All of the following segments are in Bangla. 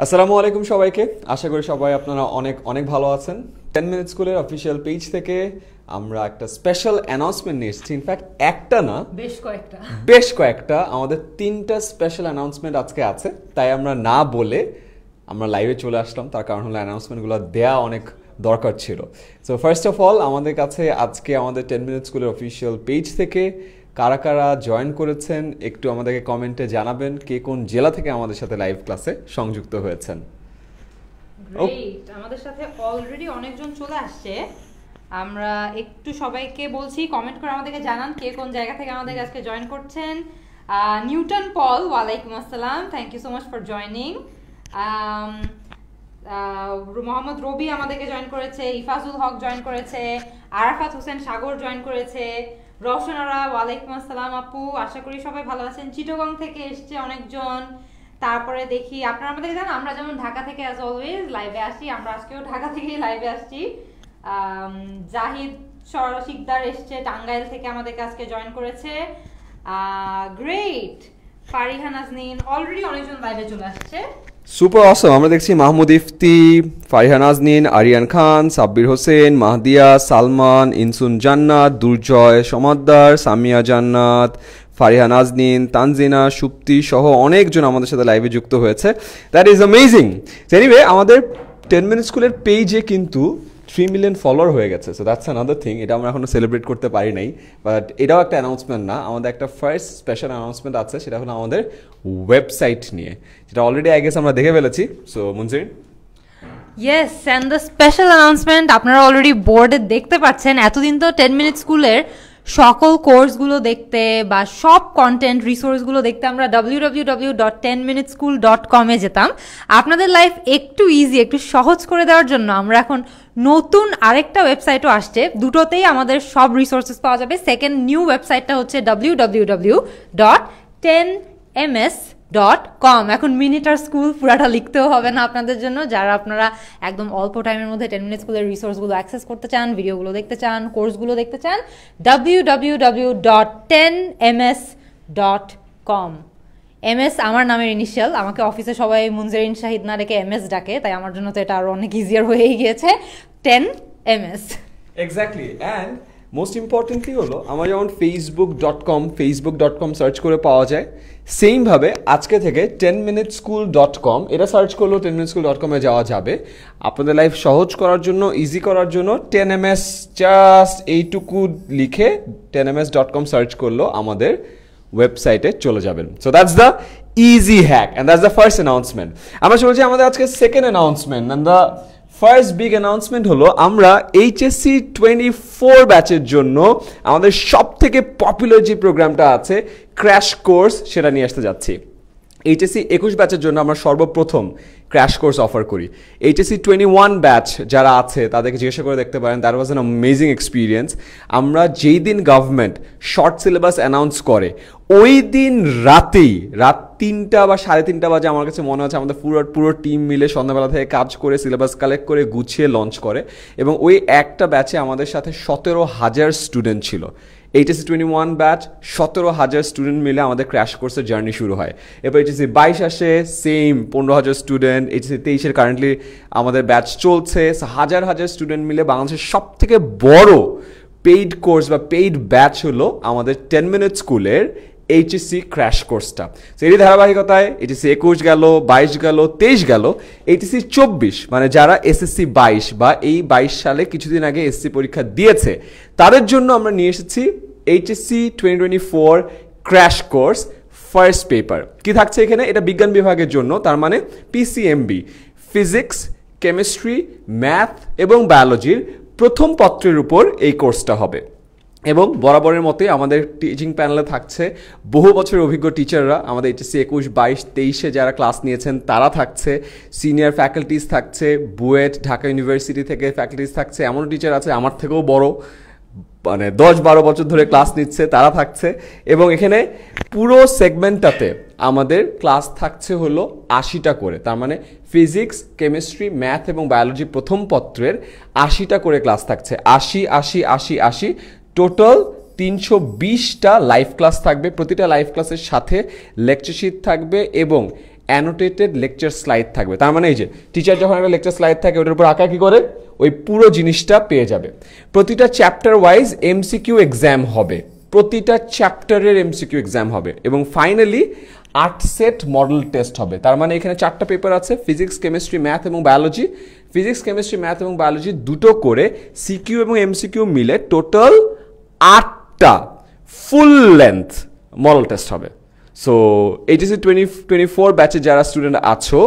আসসালামু আলাইকুম সবাইকে। আশা করি সবাই আপনারা অনেক অনেক ভালো আছেন। 10 মিনিট স্কুলের অফিসিয়াল পেজ থেকে আমরা একটা স্পেশাল অ্যানাউন্সমেন্ট নিয়ে এসেছি। ইনফ্যাক্ট একটা না, বেশ কয়েকটা আমাদের 3টা স্পেশাল অ্যানাউন্সমেন্ট আজকে আছে। তাই আমরা না বলে আমরা লাইভে চলে আসলাম, তার কারণ হলো অ্যানাউন্সমেন্টগুলো দেয়া অনেক দরকার ছিল। সো ফার্স্ট অফ অল আমাদের কাছে আজকে আমাদের 10 মিনিট স্কুলের অফিসিয়াল পেজ থেকে কারা কারা জয়েন করেছেন একটু আমাদেরকে কমেন্টে জানাবেন, কে কোন জেলা থেকে আমাদের সাথে লাইভ ক্লাসে সংযুক্ত হয়েছেন। গ্রেট, আমাদের সাথে অলরেডি অনেকজন চলে আসছে। আমরা একটু সবাইকে বলছি কমেন্ট করে আমাদেরকে জানান কে কোন জায়গা থেকে আমাদের আজকে জয়েন করছেন। নিউটন পল, ওয়ালাইকুম আসসালাম, thank you so much for joining. Mohammad Rabi আমাদেরকে জয়েন করেছে, ইফাজুল হক জয়েন করেছে, আরাফাত হোসেন সাগর জয়েন করেছে, রওশনারা ওয়ালাইকুম আসসালাম আপু, আশা করি সবাই ভালো আছেন। চিটাগং থেকে এসছে অনেকজন। তারপরে দেখি আপনারা আমাদের জানেন আমরা যেমন ঢাকা থেকে অ্যাজ অলওয়েজ লাইভে আসি, আমরা আজকেও ঢাকা থেকেই লাইভে আসছি। জাহিদ শিকদার এসছে টাঙ্গাইল থেকে আমাদের আজকে জয়েন করেছে। গ্রেট, ফারিহা নাজনীন, অলরেডি অনেকজন লাইভে চলে আসছে। সুপার অসম। আমরা দেখছি মাহমুদ ইফতি, ফারিহা নাজনীন, আরিয়ান খান, সাব্বির হোসেন, মাহদিয়া, সালমান, ইনসুন জান্নাত, দুর্জয় সমাদ্দার, সামিয়া জান্নাত, ফারিহা নাজনীন, তানজিনা, সুপ্তি সহ অনেকজন আমাদের সাথে লাইভে যুক্ত হয়েছে। That is amazing. এনিওয়ে, আমাদের 10 মিনিট স্কুলের পেজে কিন্তু 3 মিলিয়ন ফলোয়ার হয়ে গেছে। So that's another thing. এটা আমরা এখনো সেলিব্রেট করতে পারি নাই, বাট এটাও একটা অ্যানাউন্সমেন্ট না, আমাদের একটা ফার্স্ট স্পেশাল অ্যানাউন্সমেন্ট আছে, সেটা হলো আমাদের ওয়েবসাইট নিয়ে, যেটা অলরেডি আই গেস আমরা দেখে ফেলেছি। So Munsir, yes, and the special announcement আপনারা অলরেডি বোর্ডে দেখতে পাচ্ছেন। এতদিন তো 10 মিনিট স্কুলের সকল কোর্সগুলো দেখতে বা সব কন্টেন্ট রিসোর্সগুলো দেখতে আমরা www.10minuteschool.com এ যেতাম। আপনাদের লাইফ একটু ইজি, একটু সহজ করে দেওয়ার জন্য আমরা এখন নতুন আরেকটা ওয়েবসাইটও আসছে, দুটোতেই আমাদের সব রিসোর্সেস পাওয়া যাবে। সেকেন্ড নিউ ওয়েবসাইটটা হচ্ছে www.10ms.com। এখন মিনিট আর স্কুল পুরাটা লিখতেও হবে না আপনাদের জন্য, যারা আপনারা একদম অল্প টাইমের মধ্যে 10 মিনিট স্কুলের রিসোর্সগুলো অ্যাক্সেস করতে চান, ভিডিওগুলো দেখতে চান, কোর্সগুলো দেখতে চান, www.10ms.com। এমএস আমার নামের ইনিশিয়াল, আমাকে অফিসে সবাই মুনজেরিন শাহিদ না রেখে এমএস ডাকে, তাই আমার জন্য তো এটা আরো অনেক ইজিয়ার হয়েই গিয়েছে 10ms। Exactly. And most importantly হলো আমরা যেমন facebook.com সার্চ করে পাওয়া যায়, সেমভাবে আজকে থেকে 10minuteschool.com এটা সার্চ করলেও 10minuteschool.com এ যাওয়া যাবে। আপনাদের লাইফ সহজ করার জন্য, ইজি করার জন্য 10ms জাস্ট এইটুকু লিখে 10ms.com সার্চ করলেও আমাদের ওয়েবসাইটে চলে যাবেন। So that's the easy hack and that's the first announcement. আমরা চলছি আমাদের আজকে second announcement, and the first big announcement হলো আমরা HSC 24 ব্যাচের জন্য আমাদের সব থেকে পপুলার যে প্রোগ্রামটা আছে ক্র্যাশ কোর্স, সেটা নিয়ে আসতে যাচ্ছি। HSC 21 ব্যাচের জন্য আমরা সর্বপ্রথম ক্র্যাশ কোর্স অফার করি। HSC 21 ব্যাচ যারা আছে তাদেরকে জিজ্ঞাসা করে দেখতে পারেন, that was an amazing experience. আমরা যেই দিন গভর্নমেন্ট শর্ট সিলেবাস অ্যানাউন্স করে ওই দিন রাত 3টা বা 3:30 বাজে আমার কাছে মনে হচ্ছে আমাদের পুরো টিম মিলে সন্ধ্যাবেলা থেকে কাজ করে সিলেবাস কালেক্ট করে গুছিয়ে লঞ্চ করে, এবং ওই একটা ব্যাচে আমাদের সাথে 17,000 স্টুডেন্ট ছিল। HSC 21 ব্যাচ 17,000 স্টুডেন্ট মিলে আমাদের ক্র্যাশ কোর্সের জার্নি শুরু হয়। এরপর HSC 22 আসে, সেম 15,000 স্টুডেন্ট। HSC 23-এর কারেন্টলি আমাদের ব্যাচ চলছে। হাজার স্টুডেন্ট মিলে বাংলাদেশের সব থেকে বড় পেইড কোর্স বা পেইড ব্যাচ হলো আমাদের 10 মিনিট স্কুলের HSC ক্র্যাশ কোর্সটা। সেই ধারাবাহিকতায় HSC 21 গেল, 22 গেল, 23 গেল, HSC 24 মানে যারা SSC 22 বা এই 22 সালে কিছুদিন আগে SSC পরীক্ষা দিয়েছে তাদের জন্য আমরা নিয়ে এসেছি HSC 2024 crash course first paper. কি থাকছে এখানে? এটা বিজ্ঞান বিভাগের জন্য, তার মানে PCMB, ফিজিক্স, কেমিস্ট্রি, ম্যাথ এবং বায়োলজির প্রথম পত্রের উপর এই কোর্সটা হবে। এবং বরাবরের মতোই আমাদের টিচিং প্যানেলে থাকছে বহু বছরের অভিজ্ঞ টিচাররা। আমাদের HSC 21, 22, 23-এ যারা ক্লাস নিয়েছেন তারা থাকছে, সিনিয়র ফ্যাকাল্টিস থাকছে, বুয়েট, ঢাকা ইউনিভার্সিটি থেকে ফ্যাকাল্টিস থাকছে, এমন টিচার আছে আমার থেকেও বড়, মানে 10-12 বছর ধরে ক্লাস নিচ্ছে, তারা থাকছে। এবং এখানে পুরো সেগমেন্টটাতে আমাদের ক্লাস থাকছে হলো 80টা করে, তার মানে ফিজিক্স, কেমিস্ট্রি, ম্যাথ এবং বায়োলজি প্রথম পত্রের 80টা করে ক্লাস থাকছে। 80 টোটাল 320টা লাইভ ক্লাস থাকবে। প্রতিটা লাইভ ক্লাসের সাথে লেকচার শিট থাকবে এবং অ্যানোটেটেড লেকচার স্লাইড থাকবে। তার মানে এই যে টিচার যখন একটা লেকচার স্লাইড থাকে ওটার উপর আঁকা কি করে ওই পুরো জিনিসটা পেয়ে যাবে। প্রতিটা চ্যাপ্টার ওয়াইজ এমসিকিউ এক্সাম হবে, প্রতিটা চ্যাপ্টারের এমসিকিউ এক্সাম হবে এবং ফাইনালি 8 সেট মডেল টেস্ট হবে। তার মানে এখানে 4টা পেপার আছে, ফিজিক্স, কেমিস্ট্রি, ম্যাথ এবং বায়োলজি। ফিজিক্স, কেমিস্ট্রি, ম্যাথ এবং বায়োলজি দুটো করে সিকিউ এবং এমসিকিউ মিলে টোটাল 8টা ফুল লেন্থ মডেল টেস্ট হবে। সো HSC 2024 ব্যাচে যারা স্টুডেন্ট আছো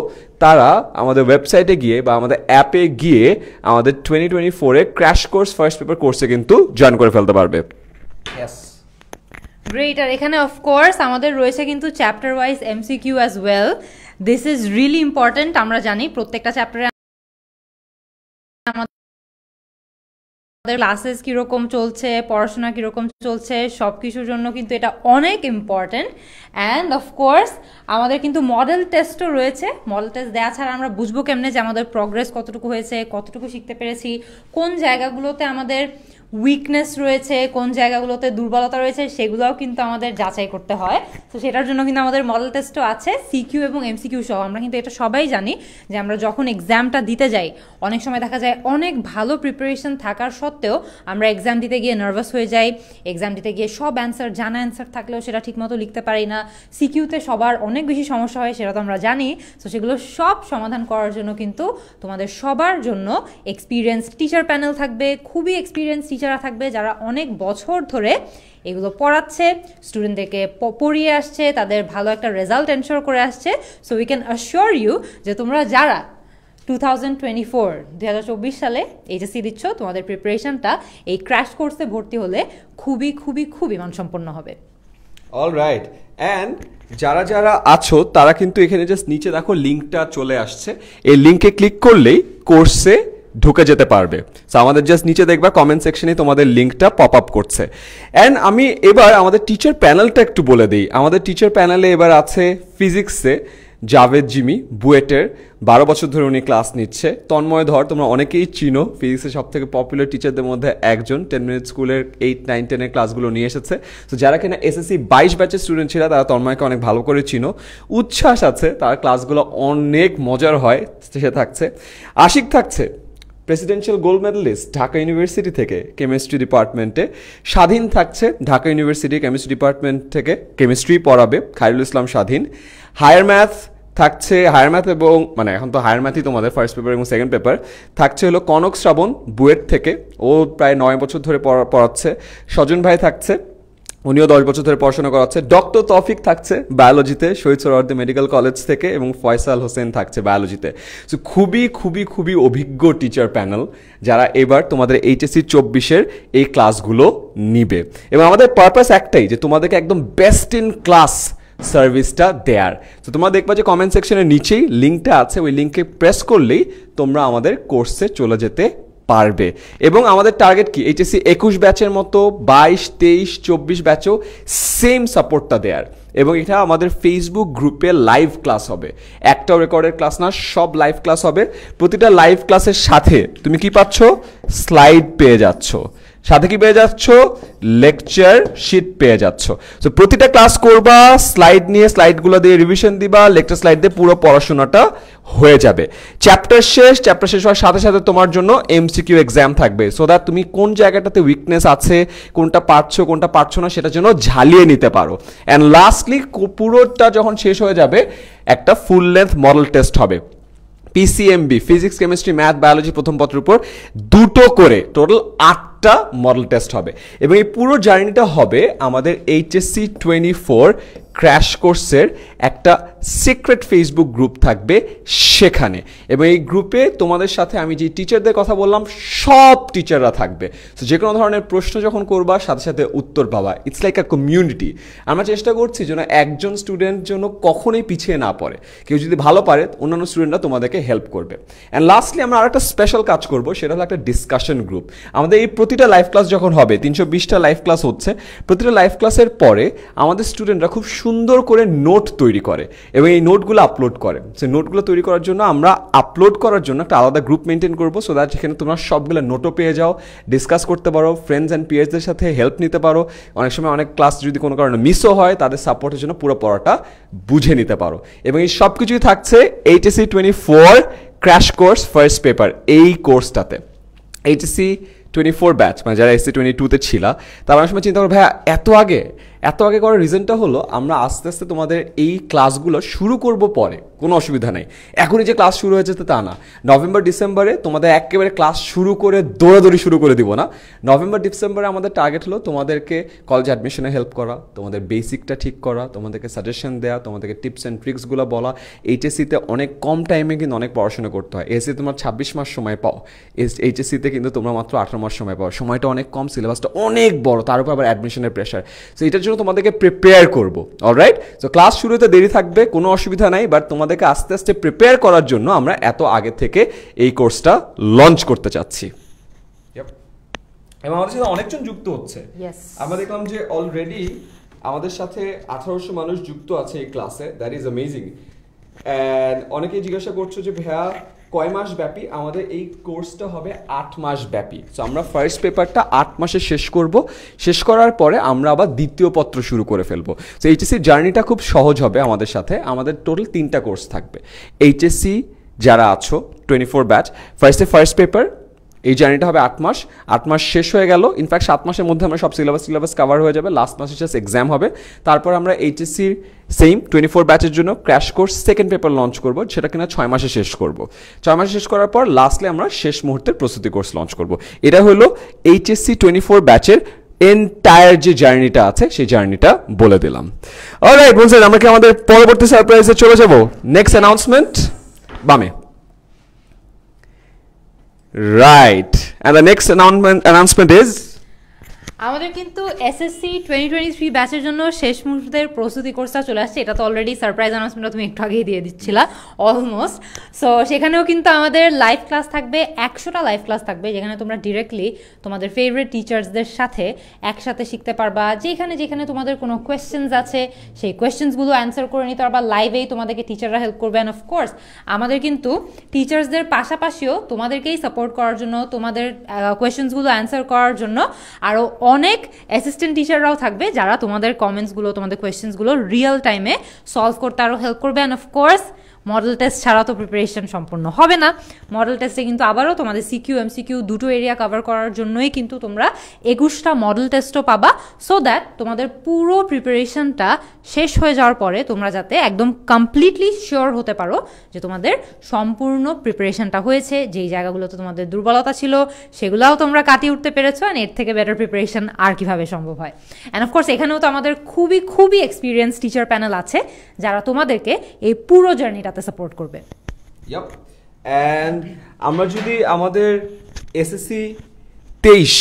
তারা আমাদের ওয়েবসাইটে গিয়ে বা আমাদের অ্যাপে গিয়ে আমাদের 2024-এ ক্র্যাশ কোর্স ফার্স্ট পেপার কোর্সে কিন্তু জয়েন করে ফেলতে পারবে। গ্রেট। আর এখানে অফকোর্স আমাদের রয়েছে কিন্তু chapter wise MCQ as well. This is really important. আমরা জানি প্রত্যেকটা চ্যাপ্টারে আমাদের ক্লাসেস কীরকম চলছে, পড়াশোনা কীরকম চলছে, সব কিছুর জন্য কিন্তু এটা অনেক ইম্পর্টেন্ট। অ্যান্ড অফকোর্স আমাদের কিন্তু মডেল টেস্টও রয়েছে। মডেল টেস্ট দেওয়া ছাড়া আমরা বুঝবো কেমনে যে আমাদের প্রগ্রেস কতটুকু হয়েছে, কতটুকু শিখতে পেরেছি, কোন জায়গাগুলোতে আমাদের উইকনেস রয়েছে, কোন জায়গাগুলোতে দুর্বলতা রয়েছে, সেগুলোও কিন্তু আমাদের যাচাই করতে হয়। তো সেটার জন্য কিন্তু আমাদের মডেল টেস্টও আছে, সিকিউ এবং এমসিকিউ সহ। আমরা কিন্তু এটা সবাই জানি যে আমরা যখন এক্সামটা দিতে যাই অনেক সময় দেখা যায় অনেক ভালো প্রিপারেশন থাকার সত্ত্বেও আমরা এক্সাম দিতে গিয়ে নার্ভাস হয়ে যাই। এক্সাম দিতে গিয়ে সব অ্যান্সার, জানা অ্যান্সার থাকলেও সেটা ঠিকমতো লিখতে পারি না। সিকিউতে সবার অনেক বেশি সমস্যা হয়, সেটা তো আমরা জানি। তো সেগুলো সব সমাধান করার জন্য কিন্তু তোমাদের সবার জন্য এক্সপিরিয়েন্স টিচার প্যানেল থাকবে, খুবই এক্সপিরিয়েন্স টিচাররা থাকবে যারা অনেক বছর ধরে এগুলো পড়াচ্ছে, স্টুডেন্টদেরকে পড়িয়ে আসছে, তাদের ভালো একটা রেজাল্ট এনশোর করে আসছে। So we can assure you যে তোমরা যারা 2024 সালে HSC দিচ্ছ, তোমাদের প্রিপারেশনটা এই ক্র্যাশ কোর্সে ভর্তি হলে খুবই খুবই খুবই মানসম্পন্ন হবে। অলরাইট। অ্যান্ড যারা যারা আছো তারা কিন্তু এখানে জাস্ট নিচে দেখো লিঙ্কটা চলে আসছে, এই লিঙ্কে ক্লিক করলেই কোর্সে ঢুকে যেতে পারবে। সো আমাদের জাস্ট নিচে দেখবা কমেন্ট সেকশনে তোমাদের লিঙ্কটা পপ আপ করছে। অ্যান্ড আমি এবার আমাদের টিচার প্যানেলটা একটু বলে দিই। আমাদের টিচার প্যানেলে এবার আছে ফিজিক্সে জাভেদ জিমি, বুয়েটের 12 বছর ধরে উনি ক্লাস নিচ্ছে। তন্ময় ধর তোমরা অনেকেই চিনো, ফিজিক্সের সব থেকে পপুলার টিচারদের মধ্যে একজন। 10 মিনিট স্কুলের 8, 9, 10-এর ক্লাসগুলো নিয়ে এসেছে। তো যারা কিনা SSC 22 ব্যাচের স্টুডেন্ট ছিল তারা তন্ময়কে অনেক ভালো করে চিনো। উচ্ছ্বাস আছে, তার ক্লাসগুলো অনেক মজার হয়, সে থাকছে। আশিক থাকছে, presidential gold medalist, Dhaka university থেকে কেমিস্ট্রি ডিপার্টমেন্টে। স্বাধীন থাকছে ঢাকা ইউনিভার্সিটি কেমিস্ট্রি ডিপার্টমেন্ট থেকে, কেমিস্ট্রি পড়াবে, খায়রুল ইসলাম স্বাধীন। হায়ার ম্যাথ থাকছে, হায়ার ম্যাথ এবং মানে এখন তো হায়ার ম্যাথই তোমাদের ফার্স্ট পেপার এবং সেকেন্ড পেপার থাকছে হলো কনক শ্রাবণ বুয়েট থেকে, ও প্রায় 9 বছর ধরে পড়াচ্ছে। স্বজন ভাই থাকছে, উনিও 10 বছর ধরে পড়াশোনা করাচ্ছে। ডক্টর তৌফিক থাকছে বায়োলজিতে শহীদ সোহরাওয়ার্দী মেডিকেল কলেজ থেকে, এবং ফয়সাল হোসেন থাকছে বায়োলজিতে। সো খুবই খুবই খুবই অভিজ্ঞ টিচার প্যানেল যারা এবার তোমাদের HSC 24-এর এই ক্লাসগুলো নিবে। এবং আমাদের পারপাস একটাই, যে তোমাদেরকে একদম বেস্ট ইন ক্লাস সার্ভিসটা দেয়ার। তো তোমরা দেখবা যে কমেন্ট সেকশনের নিচেই লিঙ্কটা আছে, ওই লিঙ্কে প্রেস করলেই তোমরা আমাদের কোর্সে চলে যেতে পারবে। এবং আমাদের টার্গেট কি, HSC 21 ব্যাচের মতো 22, 23, 24 ব্যাচেও সেম সাপোর্টটা দেয়ার। এবং এটা আমাদের ফেসবুক গ্রুপে লাইভ ক্লাস হবে, একটাও রেকর্ডের ক্লাস না, সব লাইভ ক্লাস হবে। প্রতিটা লাইভ ক্লাসের সাথে তুমি কি পাচ্ছ, স্লাইড পেয়ে যাচ্ছ, সাথে কি পেয়ে যাচ্ছ, লেকচার শিট পেয়ে যাচ্ছ। সো প্রতিটা ক্লাস করবা, স্লাইড নিয়ে স্লাইডগুলো দিয়ে রিভিশন দিবা, লেকচার স্লাইড দিয়ে পুরো পড়াশোনাটা হয়ে যাবে। চ্যাপ্টার শেষ হওয়ার সাথে সাথে তোমার জন্য MCQ এক্সাম থাকবে, সো দ্যাট তুমি কোন জায়গাটাতে উইকনেস আছে, কোনটা পারছো না, সেটার জন্য ঝালিয়ে নিতে পারো। অ্যান্ড লাস্টলি পুরোটা যখন শেষ হয়ে যাবে একটা ফুল লেন্থ মডেল টেস্ট হবে, PCMB, physics, chemistry, math, biology প্রথম পত্রের উপর দুটো করে টোটাল 8টা মডেল টেস্ট হবে। এবং এই পুরো জার্নিটা হবে আমাদের HSC 24 ক্র্যাশ কোর্সের একটা সিক্রেট ফেসবুক গ্রুপ থাকবে সেখানে। এবং এই গ্রুপে তোমাদের সাথে আমি যে টিচারদের কথা বললাম সব টিচাররা থাকবে। তো যে কোনো ধরনের প্রশ্ন যখন করবা সাথে সাথে উত্তর পাবা। It's like a community. আমরা চেষ্টা করছি যেন একজন স্টুডেন্ট যেন কখনোই পিছিয়ে না পড়ে, কেউ যদি ভালো পারে অন্যান্য স্টুডেন্টরা তোমাদেরকে হেল্প করবে। অ্যান্ড লাস্টলি আমরা আরেকটা স্পেশাল কাজ করবো, সেটা হলো একটা ডিসকাশন গ্রুপ। আমাদের এই প্রতিটা লাইভ ক্লাস যখন হবে, 320টা লাইভ ক্লাস হচ্ছে, প্রতিটা লাইভ ক্লাসের পরে আমাদের স্টুডেন্টরা খুব সুন্দর করে নোট তৈরি করে এবং এই নোটগুলো আপলোড করে। সেই নোটগুলো তৈরি করার জন্য আমরা আপলোড করার জন্য একটা আলাদা গ্রুপ মেনটেন করবো, সো দ্যাট সেখানে তোমরা সবগুলো নোটও পেয়ে যাও, ডিসকাস করতে পারো, ফ্রেন্ডস অ্যান্ড পিয়ার্সদের সাথে হেল্প নিতে পারো। অনেক সময় অনেক ক্লাস যদি কোনো কারণে মিসও হয় তাদের সাপোর্টের জন্য পুরো পড়াটা বুঝে নিতে পারো। এবং এই সব কিছুই থাকছে HSC 24 crash course first paper এই কোর্সটাতে। HSC 24 ব্যাচ মানে যারা SC 22-তে ছিল তারা অনেক সময় চিন্তা করো ভাইয়া এত আগে করার রিজনটা হলো আমরা আস্তে আস্তে তোমাদের এই ক্লাসগুলো শুরু করব পরে, কোনো অসুবিধা নেই। এখনই যে ক্লাস শুরু হয়েছে তা না, নভেম্বর ডিসেম্বরে তোমাদের একেবারে ক্লাস শুরু করে দৌড়াদৌড়ি শুরু করে দিব না। নভেম্বর ডিসেম্বরে আমাদের টার্গেট হলো তোমাদেরকে কলেজ অ্যাডমিশনে হেল্প করা, তোমাদের বেসিকটা ঠিক করা, তোমাদেরকে সাজেশন দেওয়া, তোমাদেরকে টিপস অ্যান্ড ট্রিক্সগুলো বলা। HSC-তে অনেক কম টাইমে কিন্তু অনেক পড়াশোনা করতে হয়। SC তোমরা 26 মাস সময় পাও, HSC-তে কিন্তু তোমরা মাত্র 18 মাস সময় পাও। সময়টা অনেক কম, সিলেবাসটা অনেক বড়, তার উপর আবার অ্যাডমিশনের প্রেশার। সো এটার জন্য তোমাদেরকে প্রিপেয়ার করবো। অলরাইট, সো ক্লাস শুরুতে দেরি থাকবে, কোনো অসুবিধা নাই, বাট তোমাদেরকে আস্তে আস্তে প্রিপেয়ার করার জন্য আমরা এত আগে থেকে এই কোর্সটা লঞ্চ করতে চাচ্ছি। এবং আমাদের সাথে অনেকজন যুক্ত হচ্ছে। আমরা দেখলাম যে অলরেডি আমাদের সাথে 1800 মানুষ যুক্ত আছে এই ক্লাসে। That is amazing. অ্যান্ড অনেকেই জিজ্ঞাসা করছো যে ভাইয়া কয় মাস ব্যাপী? আমাদের এই কোর্সটা হবে 8 মাস ব্যাপী। সো আমরা ফার্স্ট পেপারটা 8 মাসে শেষ করব, শেষ করার পরে আমরা আবার দ্বিতীয় পত্র শুরু করে ফেলবো। সো এইচএসসি জার্নিটা খুব সহজ হবে আমাদের সাথে। আমাদের টোটাল 3টা কোর্স থাকবে। HSC যারা আছো 24 ব্যাচ, ফার্স্ট পেপার, এই জার্নিটা হবে 8 মাস। 8 মাস শেষ হয়ে গেল, ইনফ্যাক্ট 7 মাসের মধ্যে আমরা সব সিলেবাস কভার হয়ে যাবে। লাস্ট মাসে জাস্ট এক্সাম হবে। তারপর আমরা HSCর সেম 24 ব্যাচের জন্য crash course second paper launch করব, সেটা কিনা 6 মাসে শেষ করব। 6 মাসে শেষ করার পর লাস্টলি আমরা শেষ মুহূর্তের প্রস্তুতি কোর্স লঞ্চ করব। এটা হলো HSC 24 ব্যাচের এন্টায়ার যে জার্নিটা আছে সেই জার্নিটা বলে দিলাম। অলরাইট বলছেন, আমরা কি আমাদের পরবর্তী সারপ্রাইজে চলে যাব? নেক্সট অ্যানাউন্সমেন্ট বামে। Right, and the next announcement is আমাদের কিন্তু SSC 2023 ব্যাচের জন্য শেষ মুহূর্তের প্রস্তুতি কোর্সটা চলে আসছে। এটা তো অলরেডি সারপ্রাইজ অ্যানাউন্সমেন্টটা তুমি একটু আগেই দিয়ে দিচ্ছিলা অলমোস্ট। সো সেখানেও কিন্তু আমাদের লাইভ ক্লাস থাকবে, 100টা লাইভ ক্লাস থাকবে, যেখানে তোমরা ডিরেক্টলি তোমাদের ফেভারিট টিচার্সদের সাথে একসাথে শিখতে পারবা। যেখানে তোমাদের কোনো কোয়েশ্চেন্স আছে সেই কোয়েশ্চেন্সগুলো অ্যান্সার করে নিতে পারবা লাইভেই, তোমাদেরকে টিচাররা হেল্প করবে। অ্যান্ড অফকোর্স আমাদের কিন্তু টিচার্সদের পাশাপাশিও তোমাদেরকেই সাপোর্ট করার জন্য, তোমাদের কোয়েশ্চেন্সগুলো অ্যান্সার করার জন্য আরও অনেক অ্যাসিস্ট্যান্ট টিচাররাও থাকবে, যারা তোমাদের কমেন্টসগুলো, তোমাদের কোয়েশ্চেন্সগুলো রিয়েল টাইমে সলভ করতে আরও হেল্প করবে। অ্যান্ড অফকোর্স মডেল টেস্ট ছাড়া তো প্রিপারেশন সম্পূর্ণ হবে না। মডেল টেস্টে কিন্তু আবারও তোমাদের সিকিউ এমসিকিউ দুটো এরিয়া কভার করার জন্যই কিন্তু তোমরা 21টা মডেল টেস্টও পাবা, সো দ্যাট তোমাদের পুরো প্রিপারেশনটা শেষ হয়ে যাওয়ার পরে তোমরা যাতে একদম কমপ্লিটলি শিওর হতে পারো যে তোমাদের সম্পূর্ণ প্রিপারেশনটা হয়েছে, যেই জায়গাগুলোতে তোমাদের দুর্বলতা ছিল সেগুলোও তোমরা কাটিয়ে উঠতে পেরেছো। অ্যান্ড এর থেকে বেটার প্রিপারেশন আর কিভাবে সম্ভব হয়। অ্যান্ড অফকোর্স এখানেও তো আমাদের খুবই এক্সপিরিয়েন্স টিচার প্যানেল আছে, যারা তোমাদেরকে এই পুরো জার্নিটা সাপোর্ট করবে। ইয়াপ, এন্ড আমরা যদি আমাদের SSC 23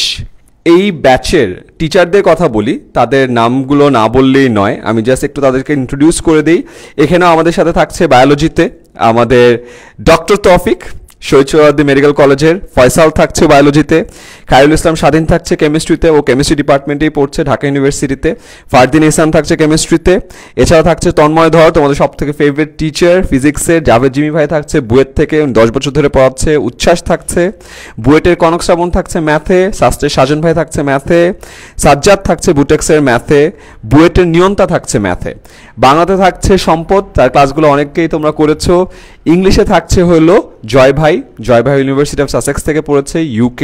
এই ব্যাচের টিচারদের কথা বলি, তাদের নামগুলো না বললেই নয়, আমি জাস্ট একটু তাদেরকে ইন্ট্রোডিউস করে দিই। এখানেও আমাদের সাথে থাকছে বায়োলজিতে আমাদের ডক্টর তৌফিক, শহীদ সোহরাওয়ার্দী মেডিকেল কলেজের। ফয়সাল থাকছে বায়োলজিতে, খায়রুল ইসলাম স্বাধীন থাকছে কেমিস্ট্রিতে, ও কেমিস্ট্রি ডিপার্টমেন্টেই পড়ছে ঢাকা ইউনিভার্সিটিতে। ফারদিন ইসলাম থাকছে কেমিস্ট্রিতে। এছাড়া থাকছে তন্ময় ধর, তোমাদের সব থেকে ফেভারিট টিচার ফিজিক্সের। জাভেদ জিমি ভাই থাকছে বুয়েট থেকে, 10 বছর ধরে পড়াচ্ছে। উচ্ছ্বাস থাকছে বুয়েটের, কনক শ্রাবণ থাকছে ম্যাথে, শাস্ত্রের সাজন ভাই থাকছে ম্যাথে, সাজ্জাদ থাকছে বুটেক্সের ম্যাথে, বুয়েটের নিয়ন্তা থাকছে ম্যাথে। বাংলাতে থাকছে সম্পদ, তার ক্লাসগুলো অনেককেই তোমরা করেছো। ইংলিশে থাকছে হলো জয় ভাই ইউনিভার্সিটি অফ সাসেক্স থেকে পড়েছে UK,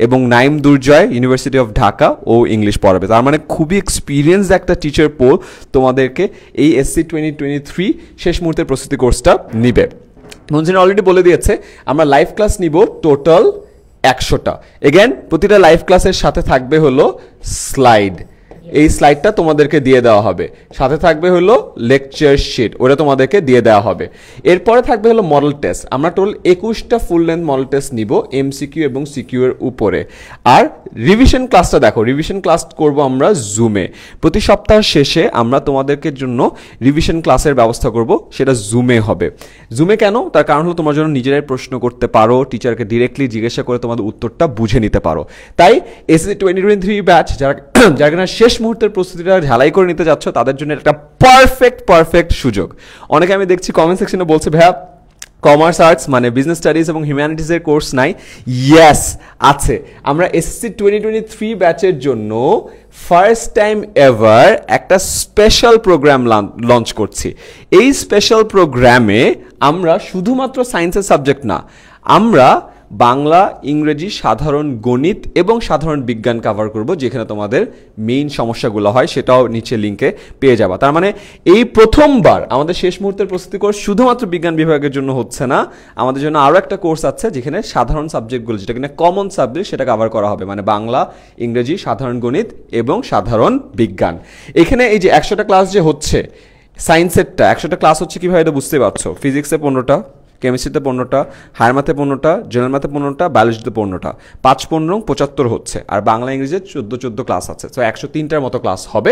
এবং নাইম দুর্জয় ইউনিভার্সিটি অফ ঢাকা, ও ইংলিশ পড়াবে। তার মানে খুবই এক্সপিরিয়েন্স একটা টিচার পোল তোমাদেরকে এই SC 2023 শেষ মুহূর্তের প্রস্তুতি কোর্সটা নিবে। মনজিন অলরেডি বলে দিয়েছে আমরা লাইভ ক্লাস নিব টোটাল 100টা। এগেন প্রতিটা লাইভ ক্লাসের সাথে থাকবে হলো স্লাইড, এই স্লাইডটা তোমাদেরকে দিয়ে দেওয়া হবে। সাথে থাকবে হলো লেকচার শিট, ওটা তোমাদেরকে দিয়ে দেওয়া হবে। এরপরে থাকবে হলো মডেল টেস্ট। আমরা টোটাল 21টা ফুল লেন্থ মডেল টেস্ট নিব MCQ এবং CQ এর উপরে। আর রিভিশন ক্লাসটা দেখো, রিভিশন ক্লাস করব আমরা জুমে। প্রতি সপ্তাহ শেষে আমরা তোমাদেরকে জন্য রিভিশন ক্লাসের ব্যবস্থা করব, সেটা জুমে হবে। জুমে কেন? তার কারণ হলো তোমার জন্য নিজেরাই প্রশ্ন করতে পারো, টিচারকে ডিরেক্টলি জিজ্ঞাসা করে তোমাদের উত্তরটা বুঝে নিতে পারো। তাই SSC 2023 ব্যাচ যারা যারা কিনা শেষ মুহূর্তের প্রস্তুতিটা ঝালাই করে নিতে যাচ্ছ তাদের জন্য একটা পারফেক্ট সুযোগ। অনেকে আমি দেখছি কমেন্ট সেকশনে বলছে ভাইয়া কমার্স আর্টস মানে বিজনেস স্টাডিজ এবং হিউম্যানিটিজের কোর্স নাই। ইয়েস আছে। আমরা এসএসসি 2023 ব্যাচের জন্য ফার্স্ট টাইম এভার একটা স্পেশাল প্রোগ্রাম লঞ্চ করছি। এই স্পেশাল প্রোগ্রামে আমরা শুধুমাত্র সায়েন্সের সাবজেক্ট না, আমরা বাংলা, ইংরেজি, সাধারণ গণিত এবং সাধারণ বিজ্ঞান কভার করব, যেখানে তোমাদের মেইন সমস্যাগুলো হয় সেটাও নিচে লিঙ্কে পেয়ে যাবা। তার মানে এই প্রথমবার আমাদের শেষ মুহূর্তের প্রস্তুতি কোর্স শুধুমাত্র বিজ্ঞান বিভাগের জন্য হচ্ছে না, আমাদের জন্য আরও একটা কোর্স আছে যেখানে সাধারণ সাবজেক্টগুলো, যেটা কিনা কমন সাবজেক্ট, সেটা কভার করা হবে, মানে বাংলা, ইংরেজি, সাধারণ গণিত এবং সাধারণ বিজ্ঞান। এখানে এই যে 100টা ক্লাস যে হচ্ছে সায়েন্সেরটা 100টা ক্লাস হচ্ছে কীভাবে এটা বুঝতে পারছো। ফিজিক্সে 15টা, কেমিস্ট্রিতে 15টা, হায়ার ম্যাথে 15টা, জেনারেল ম্যাথে 15টা, বায়োলজিতে 15টা, 5-15 75 হচ্ছে। আর বাংলা ইংরেজিতে 14 ক্লাস আছে। সো 103টার মতো ক্লাস হবে,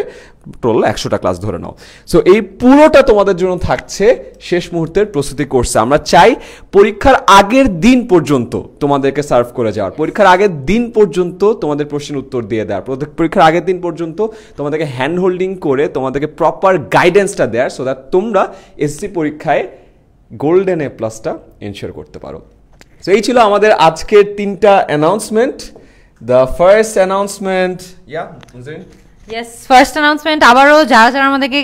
টোটাল 100টা ক্লাস ধরে নাও। সো এই পুরোটা তোমাদের জন্য থাকছে শেষ মুহূর্তের প্রস্তুতি কোর্সে। আমরা চাই পরীক্ষার আগের দিন পর্যন্ত তোমাদেরকে সার্ভ করে যাওয়ার, পরীক্ষার আগের দিন পর্যন্ত তোমাদের প্রশ্নের উত্তর দিয়ে দেওয়ার, পরীক্ষার আগের দিন পর্যন্ত তোমাদেরকে হ্যান্ড হোল্ডিং করে তোমাদেরকে প্রপার গাইডেন্সটা দেওয়ার, সো দ্যাট তোমরা এসএসসি পরীক্ষায় গোল্ডেন এ প্লাসটা এনশিওর করতে পারো। সো এই ছিল আমাদের আজকের 3টা announcement. The first announcement, first announcement আবারও যারা আমাদেরকে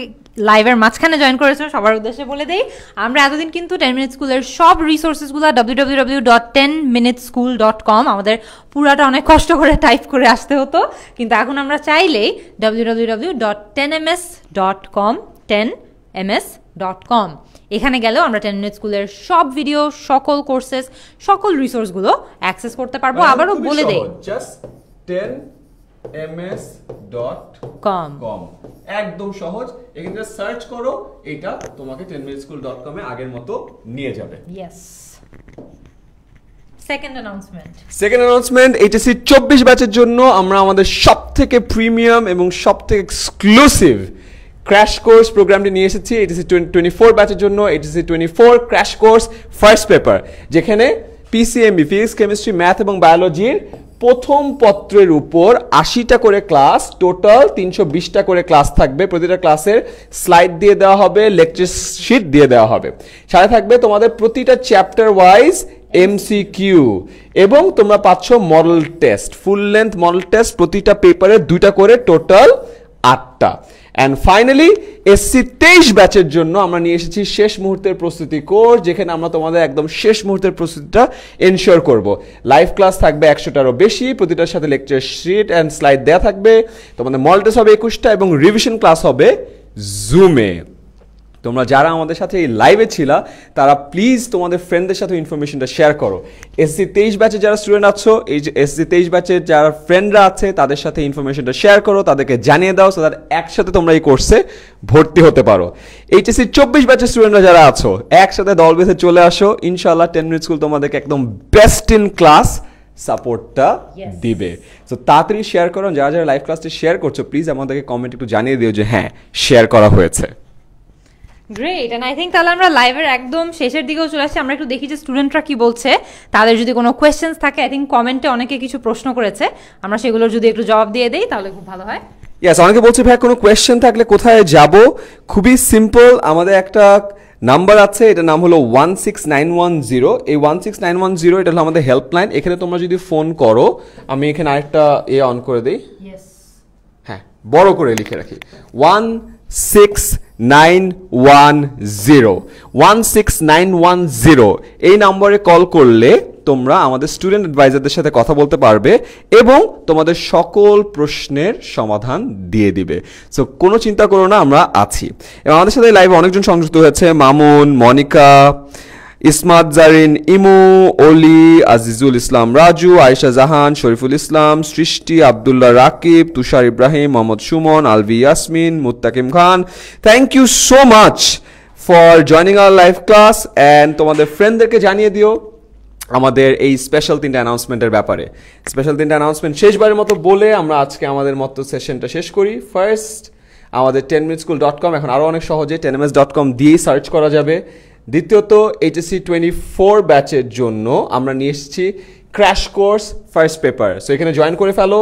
লাইভের মাঝখানে জয়েন করেছো সবার উদ্দেশ্যে বলে দেই, আমরা এতদিন কিন্তু 10 মিনিট স্কুলের সব রিসোর্সেসগুলো www.10minuteschool.com, আমাদের পুরাটা অনেক কষ্ট করে টাইপ করে আসতে হতো, কিন্তু এখন আমরা চাইলেই www.10ms.com 10ms.com এখানে গেলেও আমরা 10 মিনিট স্কুলের সব ভিডিও, সকল কোর্সেস, সকল রিসোর্সগুলো অ্যাক্সেস করতে পারবো। আবারও বলে দেই, জাস্ট 10ms.com, একদম সহজ। এখানে সার্চ করো, এটা তোমাকে 10minuteschool.com এ আগের মতো নিয়ে যাবে। ইয়েস। সেকেন্ড অ্যানাউন্সমেন্ট HSC 24 ব্যাচের জন্য আমরা আমাদের সবথেকে প্রিমিয়াম এবং সবথেকে এক্সক্লুসিভ ক্র্যাশ কোর্স প্রোগ্রামটি নিয়ে এসেছি HSC 24 ব্যাচের জন্য। HSC 24 crash course first paper, যেখানে পিসিএমবি ফিজিক্স, কেমিস্ট্রি, ম্যাথ এবং বায়োলজির প্রথম পত্রের উপর 80টা করে ক্লাস, টোটাল 320টা করে ক্লাস থাকবে। প্রতিটা ক্লাসের স্লাইড দিয়ে দেওয়া হবে, লেকচার শিট দিয়ে দেওয়া হবে, সাথে থাকবে তোমাদের প্রতিটা চ্যাপ্টার ওয়াইজ এমসিকিউ, এবং তোমরা পাচ্ছ মডেল টেস্ট, ফুল লেন্থ মডেল টেস্ট, প্রতিটা পেপারে 2টা করে, টোটাল 8টা। অ্যান্ড ফাইনালি এসসি 23 ব্যাচের জন্য আমরা নিয়ে এসেছি শেষ মুহূর্তের প্রস্তুতি কোর্স, যেখানে আমরা তোমাদের একদম শেষ মুহূর্তের প্রস্তুতিটা এনশিওর করব। লাইভ ক্লাস থাকবে 100টারও বেশি, প্রতিটার সাথে লেকচার শিট অ্যান্ড স্লাইড দেওয়া থাকবে, তোমাদের মডেল টেস্ট হবে 21টা এবং রিভিশন ক্লাস হবে জুমে। তোমরা যারা আমাদের সাথে এই লাইভে ছিলা তারা প্লিজ তোমাদের ফ্রেন্ডদের সাথে ইনফরমেশনটা শেয়ার করো। এসসি 23 ব্যাচে যারা স্টুডেন্ট আছো, এই যে এসসি 23 ব্যাচের যারা ফ্রেন্ডরা আছে তাদের সাথে ইনফরমেশনটা শেয়ার করো, তাদেরকে জানিয়ে দাও, সো দ্যাট একসাথে তোমরা এই কোর্সে ভর্তি হতে পারো। এইচএসসি 24 ব্যাচের স্টুডেন্টরা যারা আছো একসাথে দল বেঁধে চলে আসো, ইনশাআল্লাহ 10 মিনিট স্কুল তোমাদেরকে একদম বেস্ট ইন ক্লাস সাপোর্টটা দিবে। তো তাড়াতাড়ি শেয়ার করো, যারা যারা লাইভ ক্লাসটি শেয়ার করছো প্লিজ আমাদেরকে কমেন্ট একটু জানিয়ে দিও যে হ্যাঁ শেয়ার করা হয়েছে। গ্রেট। এন্ড আই থিঙ্ক তাহলে আমরা লাইভের একদম শেষের দিকেও চলে আসছি। আমরা একটু দেখি যে স্টুডেন্টরা কি বলছে, তাদের যদি কোনো কোয়েশ্চেন্স থাকে, আই থিঙ্ক কমেন্টে অনেকে কিছু প্রশ্ন করেছে, আমরা সেগুলোর যদি একটু জবাব দিয়ে দেই তাহলে খুব ভালো হয়। ইয়েস, অনেকে বলছে ভাই কোনো কোয়েশ্চেন থাকলে কোথায় যাব? খুবই সিম্পল, আমাদের একটা নাম্বার আছে, এটার নাম হলো 16910। এই 16910 এটা হলো আমাদের হেল্পলাইন। এখানে তোমরা যদি ফোন করো, আমি এখানে আরেকটা অন করে দিই, হ্যাঁ বড় করে লিখে রাখি, 16910 এই নম্বরে কল করলে তোমরা আমাদের স্টুডেন্ট অ্যাডভাইজারদের সাথে কথা বলতে পারবে এবং তোমাদের সকল প্রশ্নের সমাধান দিয়ে দিবে। সো কোনো চিন্তা করো না, আমরা আছি। এবং আমাদের সাথে লাইভে অনেকজন সংযুক্ত হয়েছে, মামুন, মনিকা, ইসমাত জারিন, ইমু, অলি, আজিজুল ইসলাম রাজু, আয়েশা জাহান, Shariful Islam, Srishti, Abdullah Rakib, Tushar Ibrahim, Mohammad Sumon, Alvi Yasmin, Muttakim Khan. Thank you so much for joining our live class. And তোমাদের ফ্রেন্ডদেরকে জানিয়ে দিও আমাদের এই স্পেশাল 3টা অ্যানাউন্সমেন্টের ব্যাপারে। স্পেশাল 3টা অ্যানাউন্সমেন্ট শেষবারের মতো বলে আমরা আজকে আমাদের মতো সেশনটা শেষ করি। ফার্স্ট, আমাদের 10minuteschool.com এখন আরও অনেক সহজে 10ms.com দিয়েই সার্চ করা যাবে। দ্বিতীয়ত, HSC 24 ব্যাচের জন্য আমরা নিয়ে এসেছি crash course first paper. So এখানে জয়েন করে ফেলো।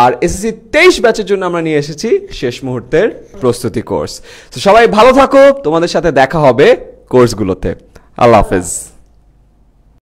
আর এসএসসি 23 ব্যাচের জন্য আমরা নিয়ে এসেছি শেষ মুহূর্তের প্রস্তুতি কোর্স। তো সবাই ভালো থাকো, তোমাদের সাথে দেখা হবে কোর্সগুলোতে। আল্লাহ হাফেজ।